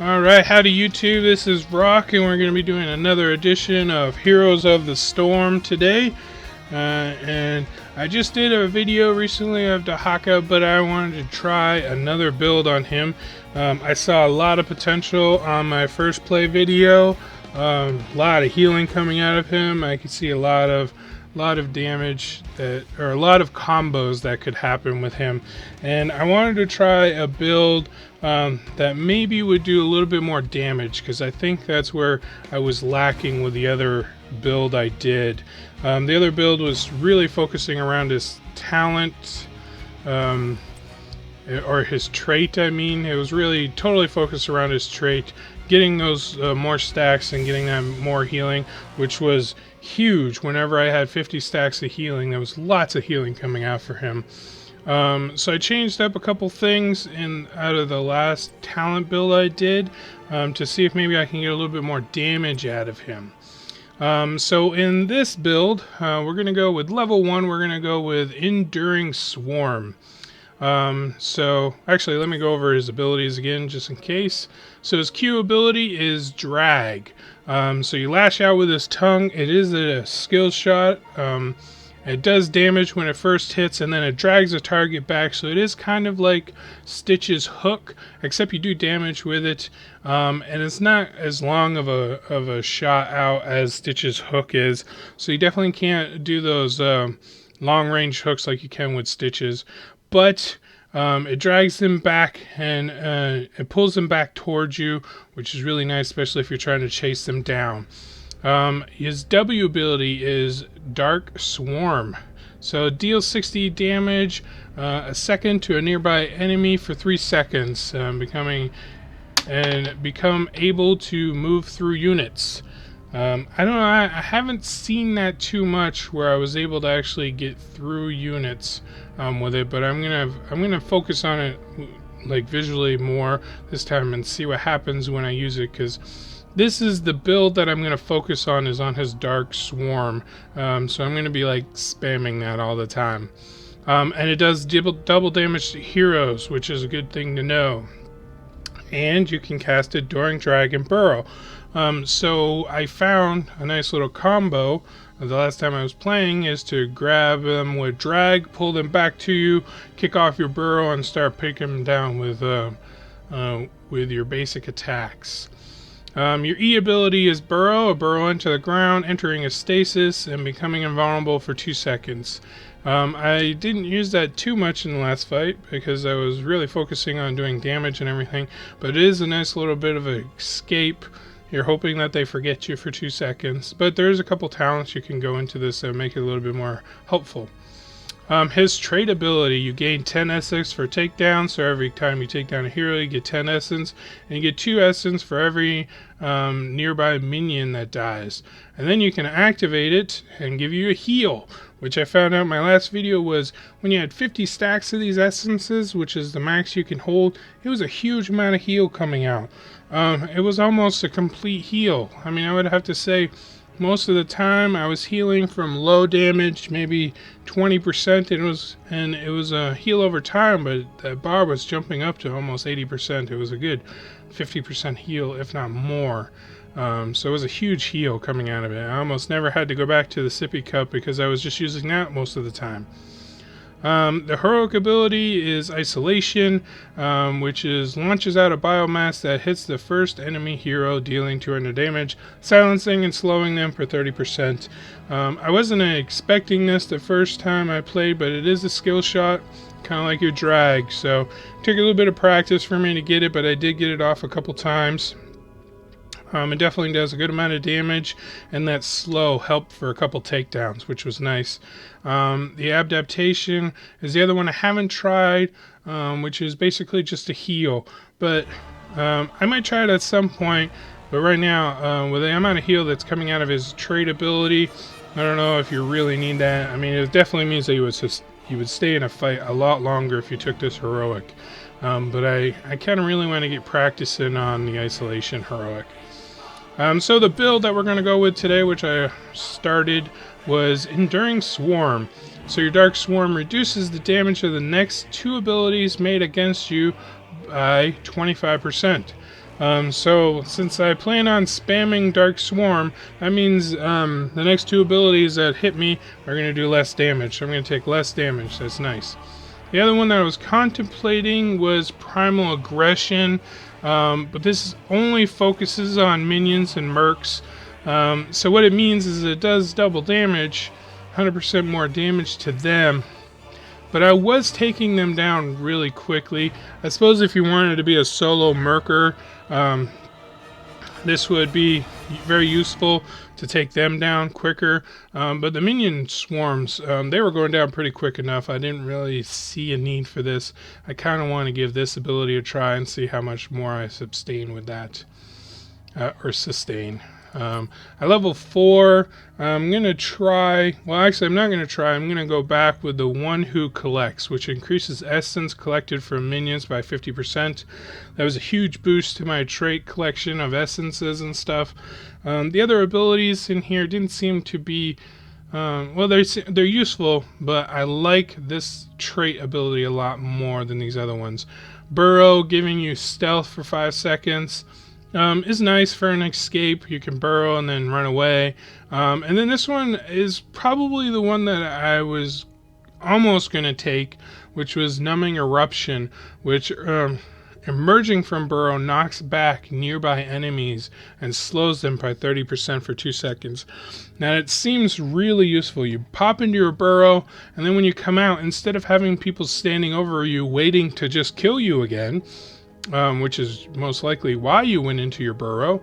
Alright, howdy YouTube, this is Rock, and we're going to be doing another edition of Heroes of the Storm today. And I just did a video recently of Dehaka, but I wanted to try another build on him. I saw a lot of potential on my first play video, a lot of healing coming out of him. I could see a lot of damage or a lot of combos that could happen with him, and I wanted to try a build that maybe would do a little bit more damage, because I think that's where I was lacking with the other build I did. The other build was really focusing around his talent, or his trait. I mean, it was really totally focused around his trait, getting those more stacks and getting them more healing, which was huge. Whenever I had 50 stacks of healing, there was lots of healing coming out for him. So I changed up a couple things out of the last talent build I did, to see if maybe I can get a little bit more damage out of him. So in this build, we're going to go with level 1, we're going to go with Enduring Swarm. So actually, let me go over his abilities again just in case. So his Q ability is Drag. So you lash out with his tongue. It is a skill shot. It does damage when it first hits, and then it drags a target back, so it is kind of like Stitch's hook, except you do damage with it, and it's not as long of a shot out as Stitch's hook is, so you definitely can't do those long-range hooks like you can with Stitch's, but it drags them back, and it pulls them back towards you, which is really nice, especially if you're trying to chase them down. His W ability is Dark Swarm. So it deals 60 damage a second to a nearby enemy for 3 seconds, become able to move through units. I don't know, I haven't seen that too much where I was able to actually get through units with it, but I'm gonna focus on it like visually more this time and see what happens when I use it, because this is the build that I'm going to focus on, is on his Dark Swarm. So I'm going to be like spamming that all the time. And it does double damage to heroes, which is a good thing to know. And you can cast it during Drag and Burrow. So I found a nice little combo the last time I was playing, is to grab them with Drag, pull them back to you, kick off your Burrow, and start picking them down with your basic attacks. Your E ability is Burrow, a burrow into the ground, entering a stasis and becoming invulnerable for 2 seconds. I didn't use that too much in the last fight because I was really focusing on doing damage and everything, but it is a nice little bit of an escape. You're hoping that they forget you for 2 seconds, but there's a couple talents you can go into this that make it a little bit more helpful. His trait ability, you gain 10 essence for takedown, so every time you take down a hero you get 10 essence, and you get 2 essence for every nearby minion that dies. And then you can activate it and give you a heal, which I found out in my last video was when you had 50 stacks of these essences, which is the max you can hold, it was a huge amount of heal coming out. It was almost a complete heal. I mean, I would have to say most of the time I was healing from low damage, maybe 20%, and it was a heal over time, but that bar was jumping up to almost 80%. It was a good 50% heal, if not more. So it was a huge heal coming out of it. I almost never had to go back to the sippy cup because I was just using that most of the time. The heroic ability is Isolation, which launches out a biomass that hits the first enemy hero, dealing 200 damage, silencing and slowing them for 30%. I wasn't expecting this the first time I played, but it is a skill shot, kind of like your Drag, so it took a little bit of practice for me to get it, but I did get it off a couple times. It definitely does a good amount of damage, and that slow helped for a couple takedowns, which was nice. The adaptation is the other one I haven't tried, which is basically just a heal, but I might try it at some point. But right now, with the amount of heal that's coming out of his trait ability, I don't know if you really need that. I mean, it definitely means that you would stay in a fight a lot longer if you took this heroic. But I kind of really want to get practicing on the Isolation heroic. So the build that we're going to go with today, which I started, was Enduring Swarm. So your Dark Swarm reduces the damage of the next 2 abilities made against you by 25%. So since I plan on spamming Dark Swarm, that means the next two abilities that hit me are going to do less damage. So I'm going to take less damage. That's nice. The other one that I was contemplating was Primal Aggression, but this only focuses on minions and mercs. So what it means is it does double damage, 100% more damage to them. But I was taking them down really quickly. I suppose if you wanted to be a solo mercer, this would be very useful to take them down quicker. But the minion swarms, they were going down pretty quick enough. I didn't really see a need for this. I kind of want to give this ability a try and see how much more I sustain with that. At level 4, I'm going to try, well actually I'm not going to try, I'm going to go back with the One Who Collects, which increases essence collected from minions by 50%. That was a huge boost to my trait collection of essences and stuff. The other abilities in here didn't seem to be, well they're useful, but I like this trait ability a lot more than these other ones. Burrow, giving you stealth for 5 seconds. Is nice for an escape. You can burrow and then run away. And then this one is probably the one that I was almost going to take, which was Numbing Eruption, which emerging from burrow knocks back nearby enemies and slows them by 30% for 2 seconds. Now it seems really useful. You pop into your burrow, and then when you come out, instead of having people standing over you waiting to just kill you again, which is most likely why you went into your burrow,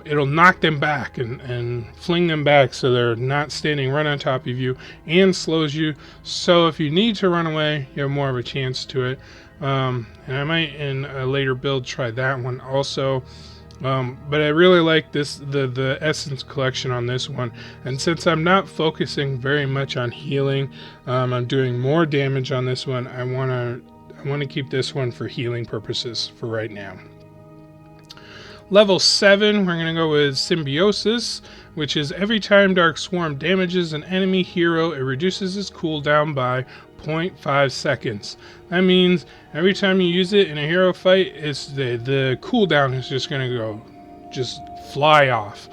it'll knock them back and fling them back so they're not standing right on top of you, and slows you. So if you need to run away, you have more of a chance to it. And I might in a later build try that one also. But I really like the essence collection on this one, and since I'm not focusing very much on healing, I'm doing more damage on this one. I want to keep this one for healing purposes for right now. Level 7, we're going to go with Symbiosis, which is every time Dark Swarm damages an enemy hero, it reduces its cooldown by 0.5 seconds. That means every time you use it in a hero fight, it's the cooldown is just going to just fly off.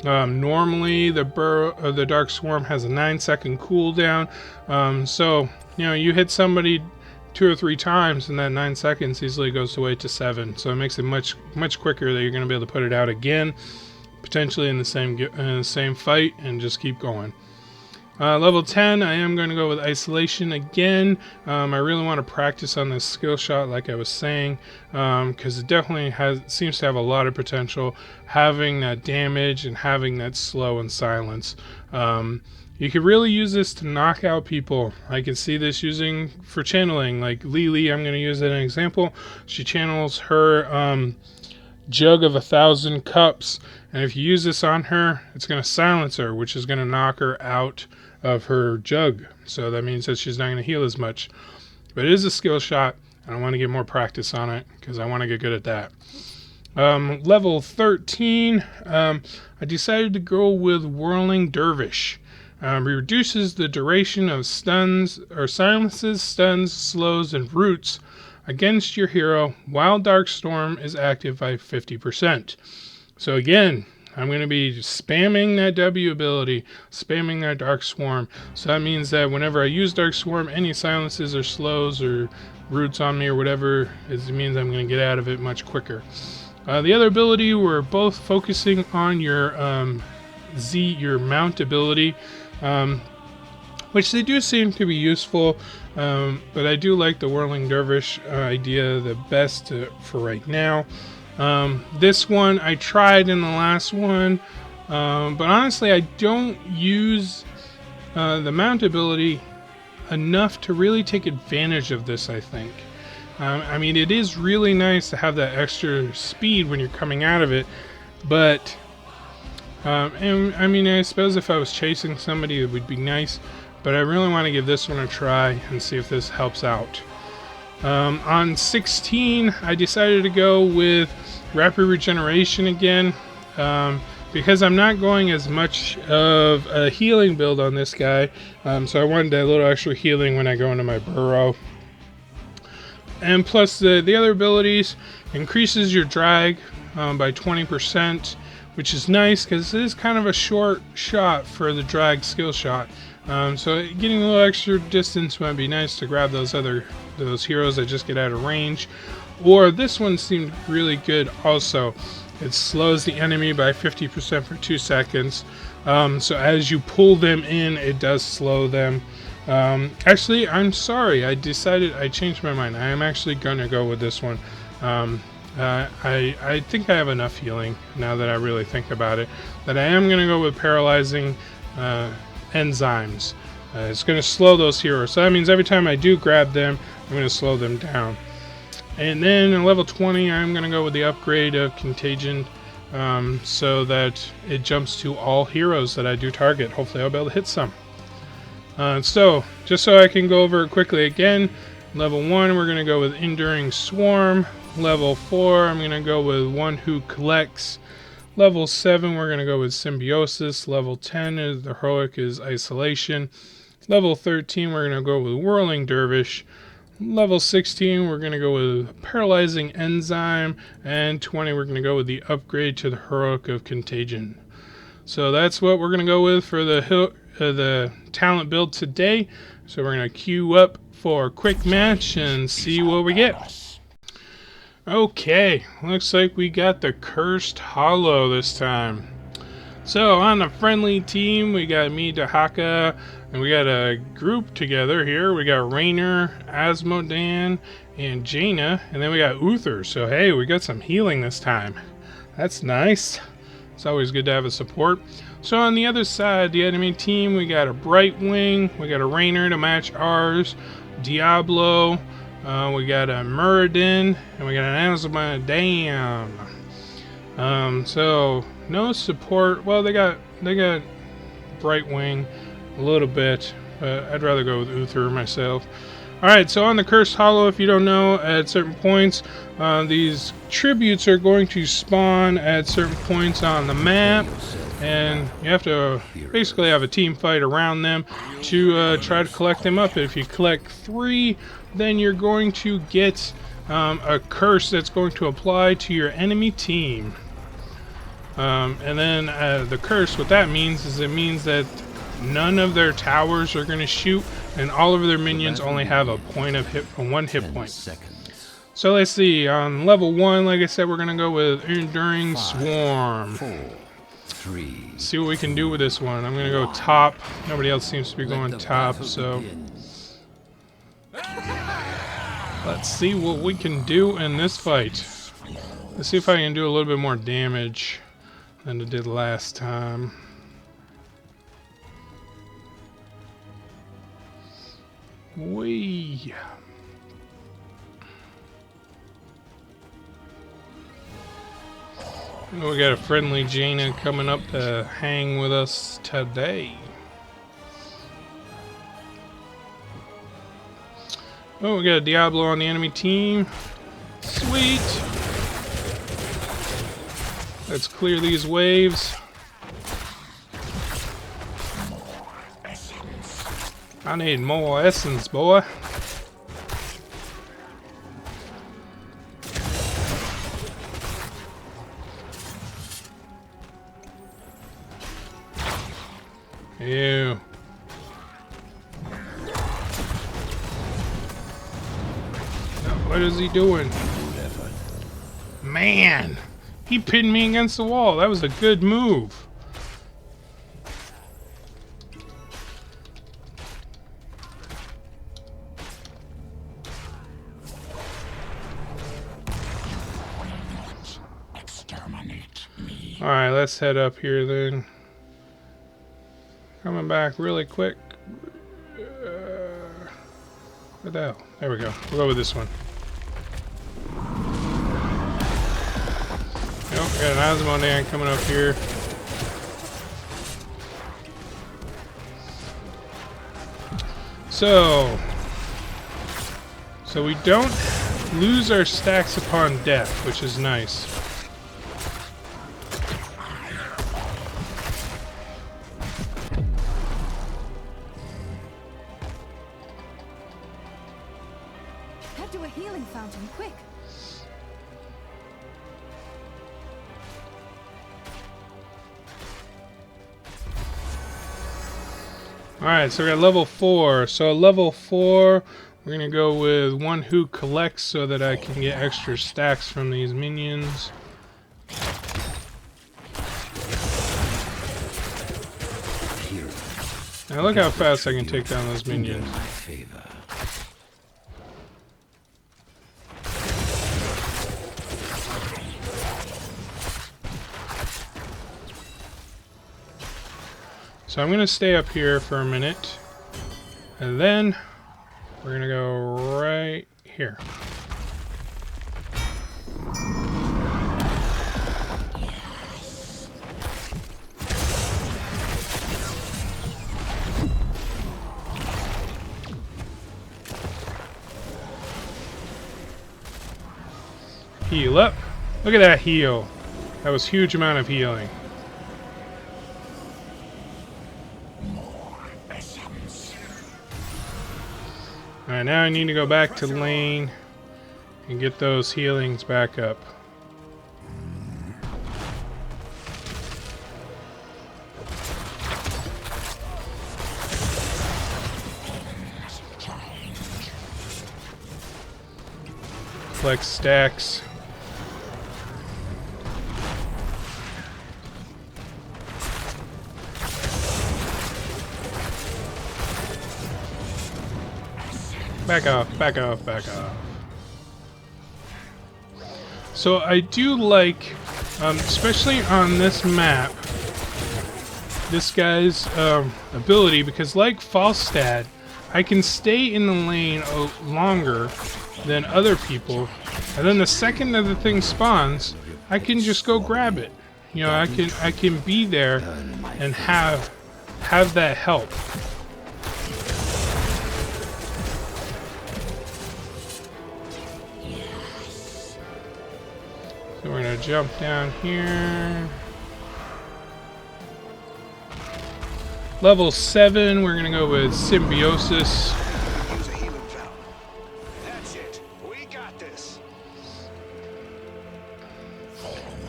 Normally the Dark Swarm has a 9-second cooldown, so you hit somebody 2 or 3 times, and that 9 seconds easily goes away to 7. So it makes it much quicker that you're going to be able to put it out again, potentially in the same fight, and just keep going. Level 10, I am going to go with Isolation again. I really want to practice on this skill shot, like I was saying, because it definitely seems to have a lot of potential, having that damage and having that slow and silence. You could really use this to knock out people. I can see this using for channeling, like Lily. I'm going to use that as an example. She channels her jug of 1,000 cups, and if you use this on her, it's going to silence her, which is going to knock her out of her jug. So that means that she's not going to heal as much. But it is a skill shot, and I want to get more practice on it because I want to get good at that. Level 13, I decided to go with Whirling Dervish. Reduces the duration of stuns, or silences, stuns, slows, and roots against your hero while Dark Storm is active by 50%. So again, I'm going to be spamming that W ability, spamming that Dark Swarm. So that means that whenever I use Dark Swarm, any silences or slows or roots on me or whatever, it means I'm going to get out of it much quicker. The other ability, we're both focusing on your your mount ability, which they do seem to be useful, but I do like the Whirling Dervish idea the best for right now. This one I tried in the last one, but honestly I don't use the mount ability enough to really take advantage of this, I think. I mean, it is really nice to have that extra speed when you're coming out of it, but and I mean, I suppose if I was chasing somebody it would be nice, but I really want to give this one a try and see if this helps out. On 16, I decided to go with Rapid Regeneration again, because I'm not going as much of a healing build on this guy, so I wanted a little extra healing when I go into my burrow. And plus the other abilities increases your drag by 20%, which is nice because it is kind of a short shot for the drag skill shot. So getting a little extra distance might be nice to grab those heroes that just get out of range. Or this one seemed really good also. It slows the enemy by 50% for 2 seconds. So as you pull them in, it does slow them. Actually, I'm sorry. I changed my mind. I am actually going to go with this one. I think I have enough healing now that I really think about it, that I am going to go with paralyzing enzymes. It's going to slow those heroes. So that means every time I do grab them, I'm going to slow them down. And then in level 20, I'm going to go with the upgrade of Contagion, so that it jumps to all heroes that I do target. Hopefully I'll be able to hit some. So, just so I can go over it quickly again, level 1, we're going to go with Enduring Swarm. Level 4, I'm going to go with One Who Collects. Level 7, we're going to go with Symbiosis. Level 10 is the Heroic is Isolation. Level 13, we're going to go with Whirling Dervish. Level 16, we're going to go with Paralyzing Enzyme, and 20, we're going to go with the upgrade to the Heroic of Contagion. So that's what we're going to go with for the talent build today. So we're going to queue up for a quick match and see what we get. Okay, looks like we got the Cursed Hollow this time. So on the friendly team, we got me, Dehaka, and we got a group together here. We got Rainer, Asmodan, and Jaina, and then we got Uther. So hey, we got some healing this time. That's nice. It's always good to have a support. So on the other side, the enemy team, we got a Brightwing, we got a Rainer to match ours, Diablo, we got a Muradin, and we got an Asmodan. So no support. Well, they got Brightwing a little bit, but I'd rather go with Uther myself. Alright, so on the Cursed Hollow, if you don't know, at certain points, these tributes are going to spawn at certain points on the map, and you have to basically have a team fight around them to try to collect them up. If you collect 3, then you're going to get a curse that's going to apply to your enemy team. And then the curse, what that means is it means that none of their towers are going to shoot, and all of their minions only have a point of one hit point. So let's see. On level 1, like I said, we're going to go with Enduring Swarm. See what we can do with this one. I'm going to go top. Nobody else seems to be going top, so let's see what we can do in this fight. Let's see if I can do a little bit more damage than I did last time. Whee! We got a friendly Jaina coming up to hang with us today. Oh, we got a Diablo on the enemy team. Sweet! Let's clear these waves. I need more essence, boy. Ew. What is he doing? Man! He pinned me against the wall. That was a good move. Alright, let's head up here then. Coming back really quick. Where the hell? There we go. We'll go with this one. Nope, got an Asmodan coming up here. So we don't lose our stacks upon death, which is nice. Head to a healing mountain, quick. Alright, so we got level 4. So level 4, we're going to go with one who collects so that I can get extra stacks from these minions. Now look how fast I can take down those minions. So I'm going to stay up here for a minute, and then we're going to go right here. Heal up. Look at that heal. That was a huge amount of healing. Alright, now I need to go back to lane and get those healings back up. Collect stacks. Back off, back off, back off. So I do like, especially on this map, this guy's ability, because like Falstad, I can stay in the lane longer than other people, and then the second that the thing spawns, I can just go grab it. You know, I can be there and have that help. So we're gonna jump down here. Level 7, we're gonna go with Symbiosis. Use a healing fountain. That's it. We got this.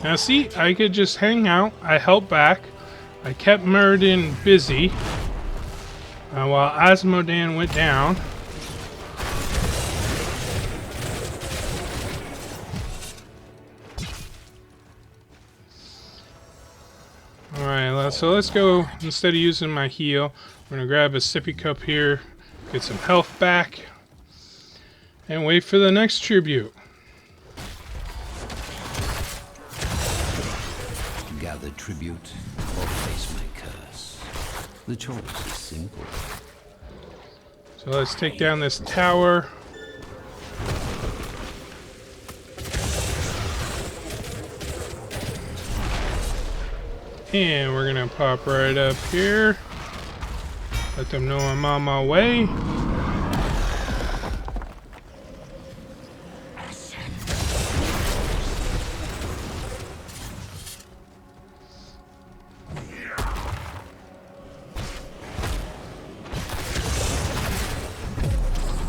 Now see, I could just hang out. I held back. I kept Muradin busy while Asmodan went down. Alright, so let's go, instead of using my heal, we're going to grab a sippy cup here, get some health back, and wait for the next tribute. Gather tribute or face my curse. The choice is simple. So let's take down this tower. And we're gonna pop right up here. Let them know I'm on my way.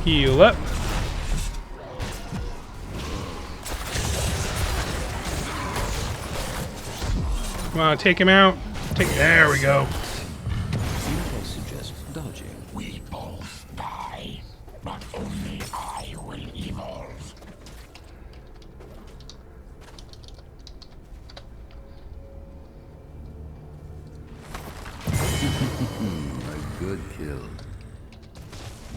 Heal up. Come on, take him out. There we go. I suggest dodging. We both die, but only I will evolve. A good kill.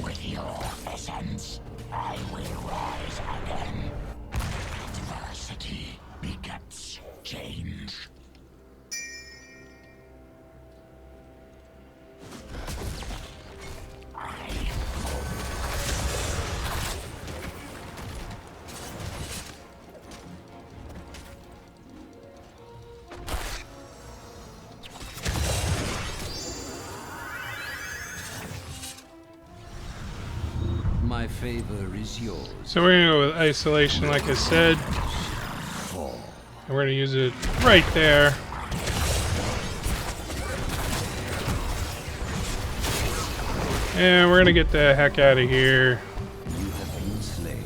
With your essence, I will rise again. Adversity begets change. My favor is yours. So we're gonna go with isolation, like I said. And we're gonna use it right there. And we're gonna get the heck out of here. You have been slain.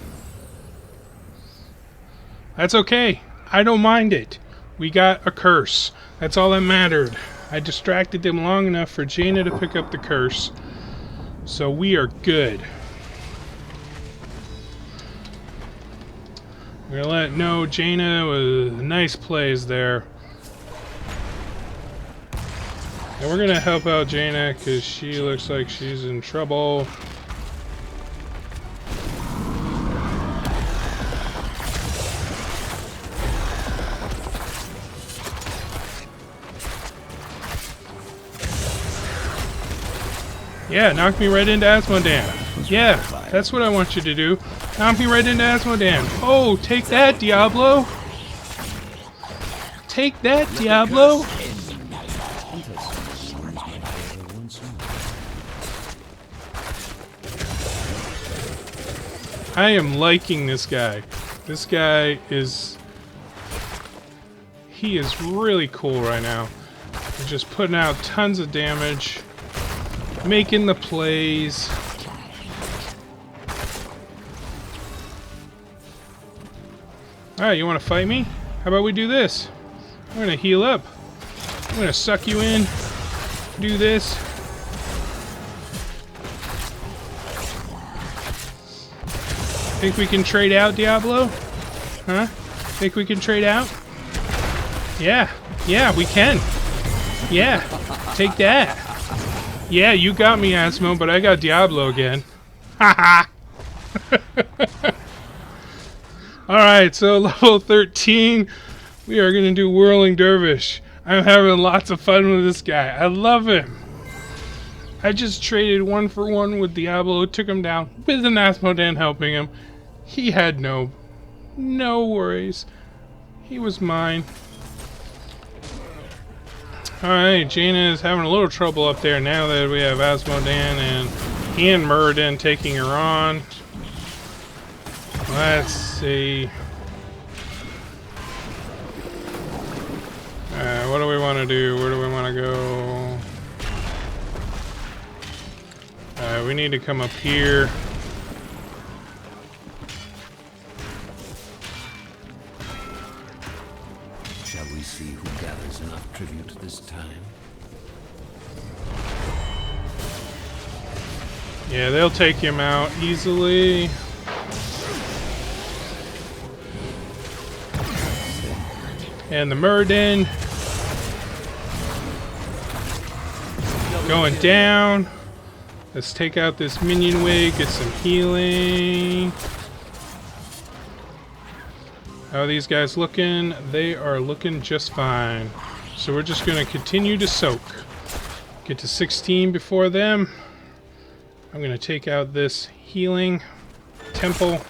That's okay. I don't mind it. We got a curse. That's all that mattered. I distracted them long enough for Jaina to pick up the curse. So we are good. We're gonna let know Jaina was nice plays there. And we're gonna help out Jaina because she looks like she's in trouble. Yeah, knock me right into Asmodan. Yeah, that's what I want you to do. Knock me right into Asmodan. Oh, take that, Diablo. Take that, Diablo. I am liking this guy. This guy is... He is really cool right now. He's just putting out tons of damage. Making the plays. Alright, you want to fight me? How about we do this? I'm going to heal up. I'm going to suck you in. Do this. Think we can trade out, Diablo? Huh? Think we can trade out? Yeah. Yeah, we can. Yeah. Take that. Yeah, you got me, Asmo, but I got Diablo again. Haha! Alright, so level 13, we are going to do Whirling Dervish. I'm having lots of fun with this guy. I love him. I just traded 1-for-1 with Diablo, took him down with an Asmodan helping him. He had no worries. He was mine. Alright, Jaina is having a little trouble up there now that we have Asmodan and Muradin taking her on. Let's see. What do we want to do? Where do we want to go? We need to come up here. Shall we see who gathers enough tribute this time? Yeah, they'll take him out easily. And the Muradin going down. Let's take out this minion wave, get some healing. How are these guys looking? They are looking just fine. So we're just going to continue to soak. Get to 16 before them. I'm going to take out this healing temple.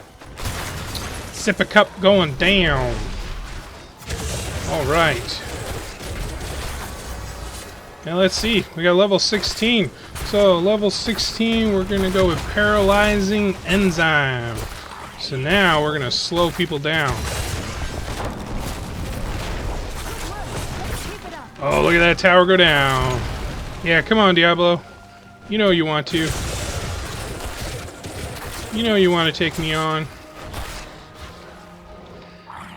Sip a cup going down. Alright. Now let's see. We got level 16. So level 16, we're going to go with Paralyzing Enzyme. So now we're going to slow people down. Oh, look at that tower go down. Yeah, come on, Diablo. You know you want to. You know you want to take me on.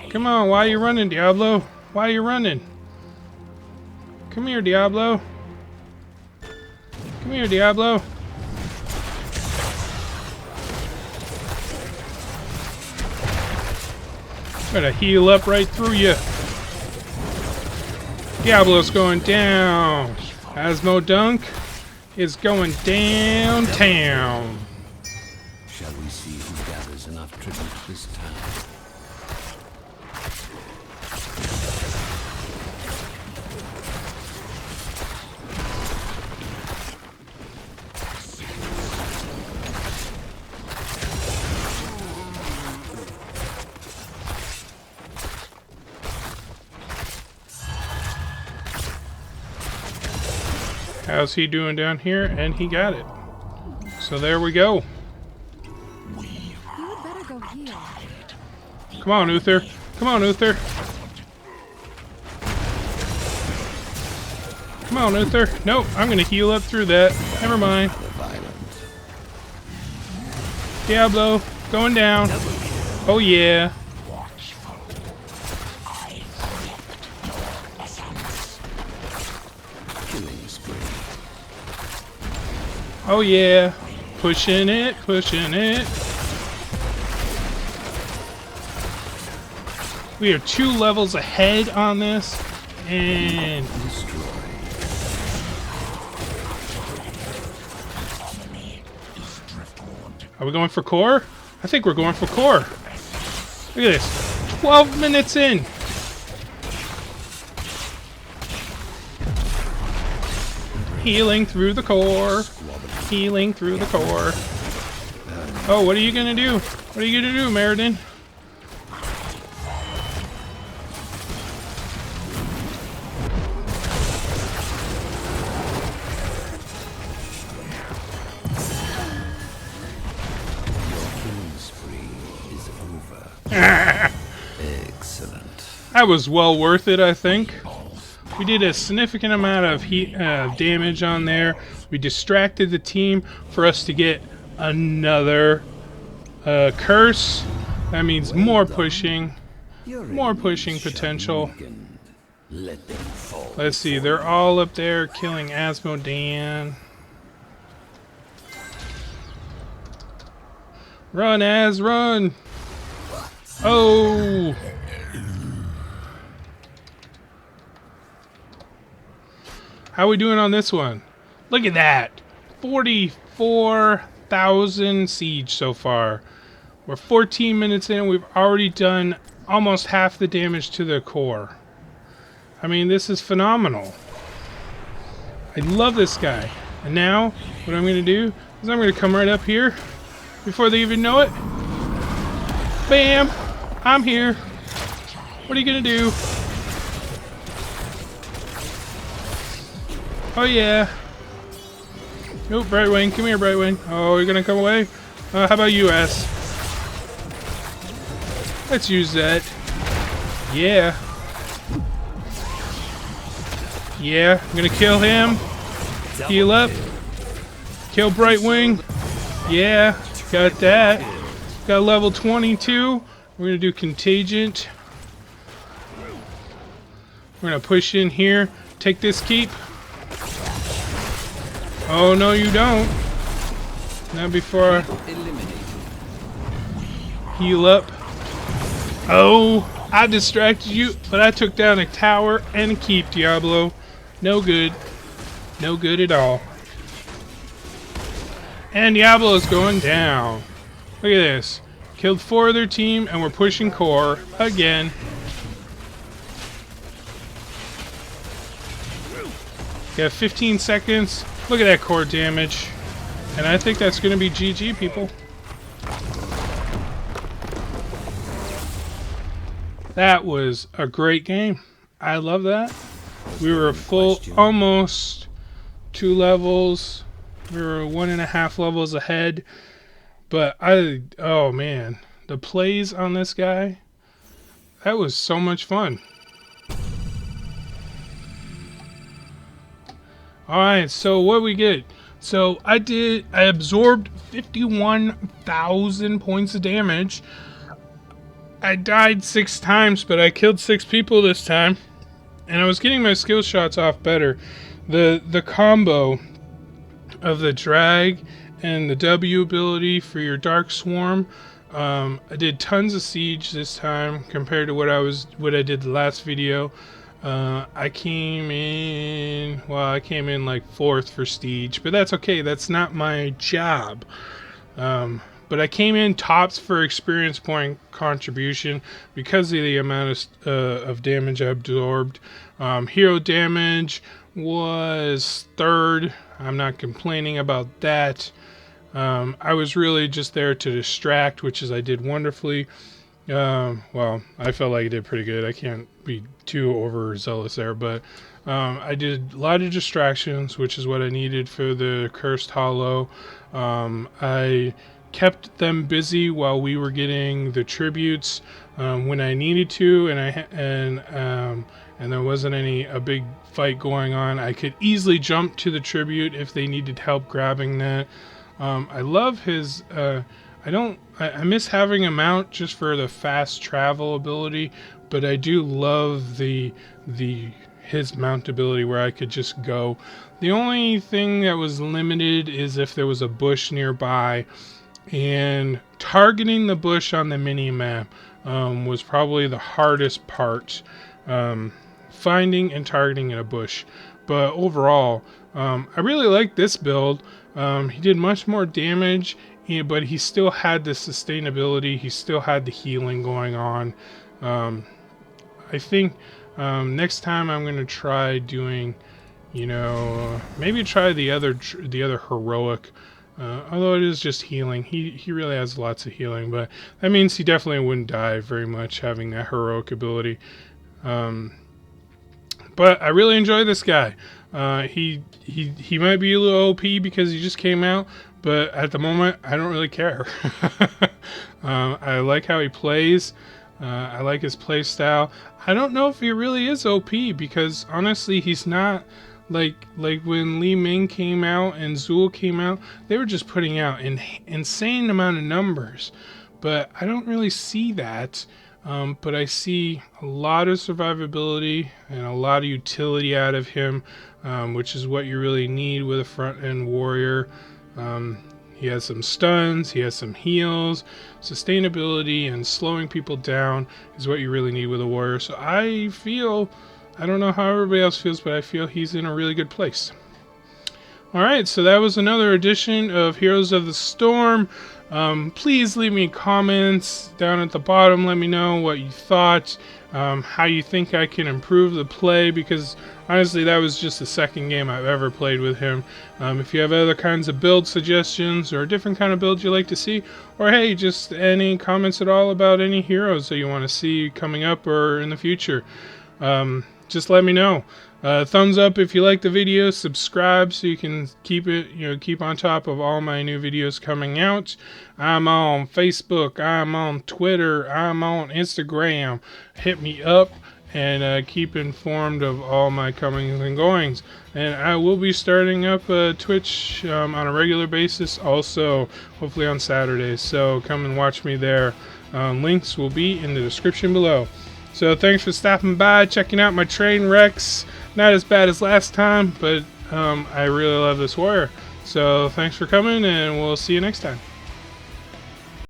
Come on, why are you running, Diablo? Why are you running? Come here, Diablo. Come here, Diablo. Gotta heal up right through you. Diablo's going down. Asmo Dunk is going downtown. Shall we see who gathers enough tribute this time? How's he doing down here? And he got it. So there we go. You had better go heal. Come on, Uther. Come on, Uther. Come on, Uther. Nope, I'm gonna heal up through that. Never mind. Diablo, going down. Oh yeah. Oh yeah, pushing it, pushing it. We are 2 levels ahead on this, and are we going for core? I think we're going for core. Look at this, 12 minutes in. Healing through the core. Healing through the core. Oh, what are you gonna do? What are you gonna do, Meriden? Excellent. That was well worth it, I think. We did a significant amount of damage on there. We distracted the team for us to get another curse. That means more pushing potential. Let them fall. Let's see, they're all up there killing Asmodan. Run, Az, run! Oh! How are we doing on this one? Look at that! 44,000 siege so far. We're 14 minutes in, we've already done almost half the damage to the core. I mean, this is phenomenal. I love this guy. And now, what I'm going to do is I'm going to come right up here before they even know it. Bam! I'm here. What are you going to do? Oh yeah. Nope, Brightwing. Come here, Brightwing. Oh, you're gonna come away? How about you, S? Let's use that. Yeah. Yeah, I'm gonna kill him. Heal up. Kill Brightwing. Yeah, got that. Got level 22. We're gonna do Contagion. We're gonna push in here. Take this keep. Oh, no, you don't. Not before I heal up. Oh, I distracted you, but I took down a tower and a keep, Diablo. No good. No good at all. And Diablo is going down. Look at this. Killed 4 of their team, and we're pushing core again. Got 15 seconds. Look at that core damage. And I think that's going to be GG, people. That was a great game. I love that. We were a full, almost 2 levels. We were 1.5 levels ahead. But oh man, the plays on this guy, that was so much fun. Alright, so what we get? So I absorbed 51,000 points of damage. I died 6 times, but I killed 6 people this time. And I was getting my skill shots off better. The combo of the drag and the W ability for your Dark Swarm. I did tons of siege this time compared to what I did the last video. I came in like 4th for Siege, but that's okay. That's not my job. But I came in tops for experience point contribution because of the amount of damage I absorbed. Hero damage was 3rd. I'm not complaining about that. I was really just there to distract, which is I did wonderfully. Well, I felt like I did pretty good. I can't be too overzealous there, but I did a lot of distractions, which is what I needed for the Cursed Hollow. I kept them busy while we were getting the tributes when I needed to, and there wasn't a big fight going on. I could easily jump to the tribute if they needed help grabbing that. I love his. I miss having a mount just for the fast travel ability, but I do love his mount ability where I could just go. The only thing that was limited is if there was a bush nearby, and targeting the bush on the mini map was probably the hardest part, finding and targeting in a bush. But overall, I really like this build. He did much more damage, but he still had the sustainability, he still had the healing going on. I think next time I'm going to try doing, maybe try the other heroic. Although it is just healing, he really has lots of healing, but that means he definitely wouldn't die very much having that heroic ability. But I really enjoy this guy. He might be a little OP because he just came out, but at the moment I don't really care. I like how he plays. I like his play style. I don't know if he really is OP because honestly he's not. Like when Li Ming came out and Zul came out, they were just putting out an insane amount of numbers. But I don't really see that. But I see a lot of survivability and a lot of utility out of him, which is what you really need with a front-end warrior. He has some stuns, he has some heals, sustainability, and slowing people down is what you really need with a warrior. So I don't know how everybody else feels, but I feel he's in a really good place. Alright, so that was another edition of Heroes of the Storm. Please leave me comments down at the bottom. Let me know what you thought, how you think I can improve the play, because honestly that was just the second game I've ever played with him. If you have other kinds of build suggestions or a different kind of build you'd like to see, or hey, just any comments at all about any heroes that you want to see coming up or in the future, just let me know. Thumbs up if you like the video, subscribe so you can keep on top of all my new videos coming out. I'm on Facebook, I'm on Twitter, I'm on Instagram. Hit me up and keep informed of all my comings and goings. And I will be starting up Twitch on a regular basis also, hopefully on Saturdays, so come and watch me there. Links will be in the description below. So thanks for stopping by, checking out my train wrecks. Not as bad as last time, but I really love this warrior. So thanks for coming, and we'll see you next time.